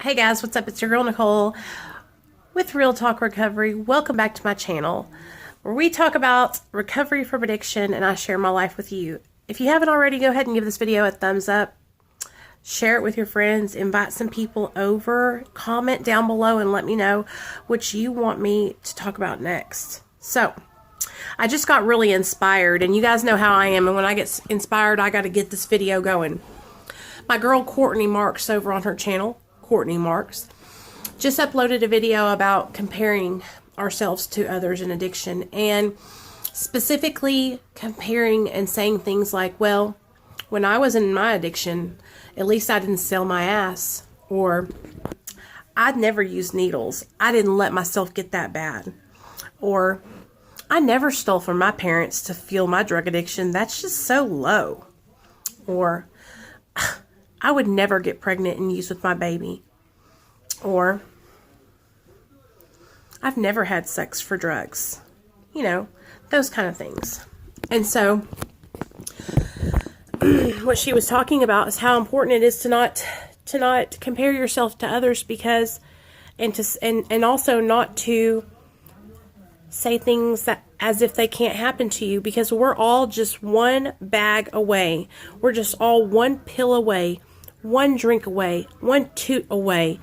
Hey guys, what's up? It's your girl Nicole with Real Talk Recovery. Welcome back to my channel where we talk about recovery from addiction and I share my life with you. If you haven't already, go ahead and give this video a thumbs up. Share it with your friends. Invite some people over. Comment down below and let me know what you want me to talk about next. So, I just got really inspired, and you guys know how I am, and when I get inspired, I got to get this video going. My girl Courtney Marks over on her channel, Courtney Marks, just uploaded a video about comparing ourselves to others in addiction, and specifically comparing and saying things like, well, when I was in my addiction, at least I didn't sell my ass, or I'd never used needles. I didn't let myself get that bad. Or I never stole from my parents to fuel my drug addiction. That's just so low. Or I would never get pregnant and use with my baby. Or I've never had sex for drugs. You know, those kind of things. And so what she was talking about is how important it is to not compare yourself to others, because and also not to say things that as if they can't happen to you, because we're all just one bag away. We're just all one pill away, one drink away, one toot away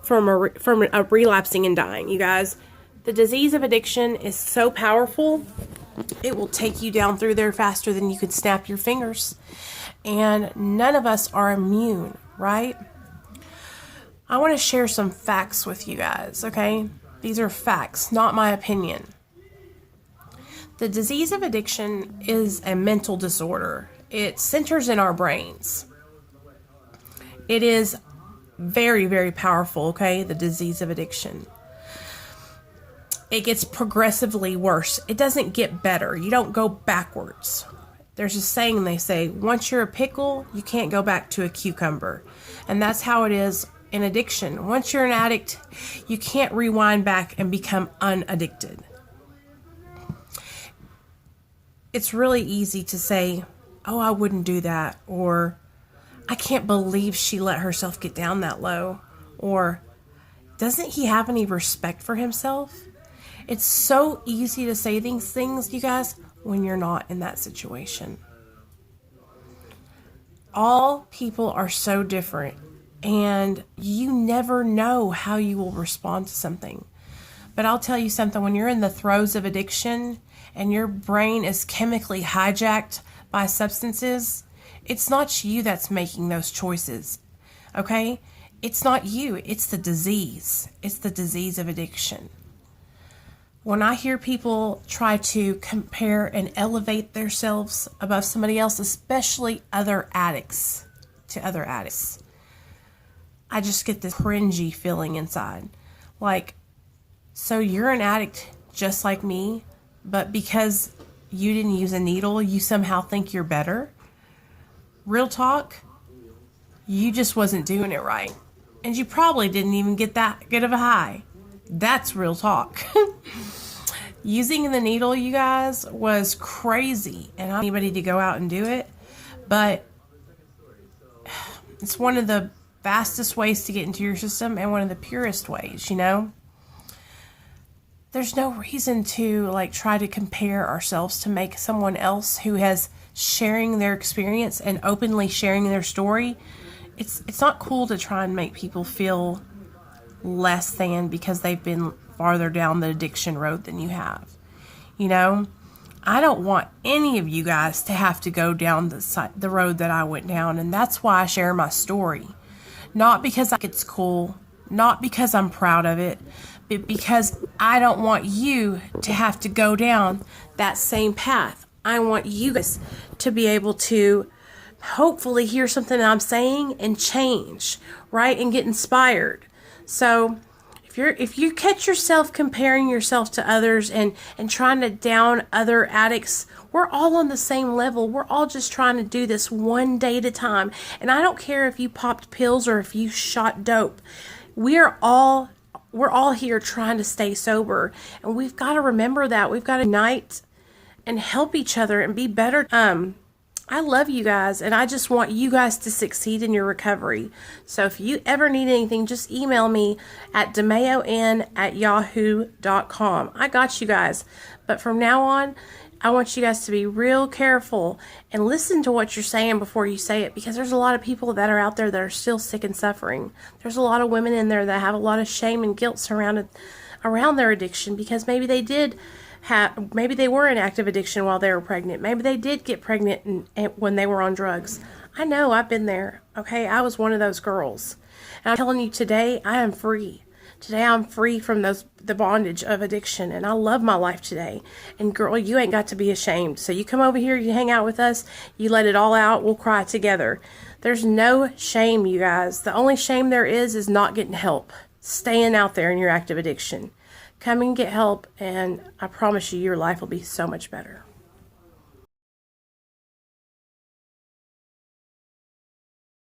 from a relapsing and dying. You guys, the disease of addiction is so powerful. It will take you down through there faster than you can snap your fingers. And none of us are immune, right? I want to share some facts with you guys, okay? These are facts, not my opinion. The disease of addiction is a mental disorder. It centers in our brains. It is very, very powerful, okay? The disease of addiction. It gets progressively worse. It doesn't get better. You don't go backwards. There's a saying they say, once you're a pickle, you can't go back to a cucumber. And that's how it is in addiction. Once you're an addict, you can't rewind back and become unaddicted. It's really easy to say, oh, I wouldn't do that. Or, I can't believe she let herself get down that low. Or, doesn't he have any respect for himself? It's so easy to say these things, you guys, when you're not in that situation. All people are so different, and you never know how you will respond to something. But I'll tell you something, when you're in the throes of addiction and your brain is chemically hijacked by substances, it's not you that's making those choices, okay? It's not you, it's the disease. It's the disease of addiction. When I hear people try to compare and elevate themselves above somebody else, especially other addicts to other addicts, I just get this cringy feeling inside. Like, so you're an addict just like me, but because you didn't use a needle, you somehow think you're better? Real talk, you just wasn't doing it right. And you probably didn't even get that good of a high. That's real talk. Using the needle, you guys, was crazy. And I don't want anybody to go out and do it. But it's one of the fastest ways to get into your system and one of the purest ways, you know? There's no reason to try to compare ourselves to make someone else who has sharing their experience and openly sharing their story. It's not cool to try and make people feel less than because they've been farther down the addiction road than you have. You know, I don't want any of you guys to have to go down the road that I went down, and that's why I share my story. Not because I think it's cool, not because I'm proud of it, but because I don't want you to have to go down that same path. I want you guys to be able to hopefully hear something I'm saying and change, right? And get inspired. So if you catch yourself comparing yourself to others and trying to down other addicts, we're all on the same level. We're all just trying to do this one day at a time. And I don't care if you popped pills or if you shot dope. We're all here trying to stay sober. And we've got to remember that. We've got to unite and help each other and be better. I love you guys, and I just want you guys to succeed in your recovery. So if you ever need anything, just email me at demayon@yahoo.com. I got you guys. But from now on, I want you guys to be real careful and listen to what you're saying before you say it, because there's a lot of people that are out there that are still sick and suffering. There's a lot of women in there that have a lot of shame and guilt surrounded around their addiction, because maybe they were in active addiction while they were pregnant. Maybe they did get pregnant when they were on drugs. I know, I've been there. Okay, I was one of those girls. And I'm telling you, today I am free. Today I'm free from the bondage of addiction, and I love my life today. And girl, you ain't got to be ashamed. So you come over here, you hang out with us, you let it all out, we'll cry together. There's no shame, you guys. The only shame there is not getting help, staying out there in your active addiction. Come and get help, and I promise you, your life will be so much better.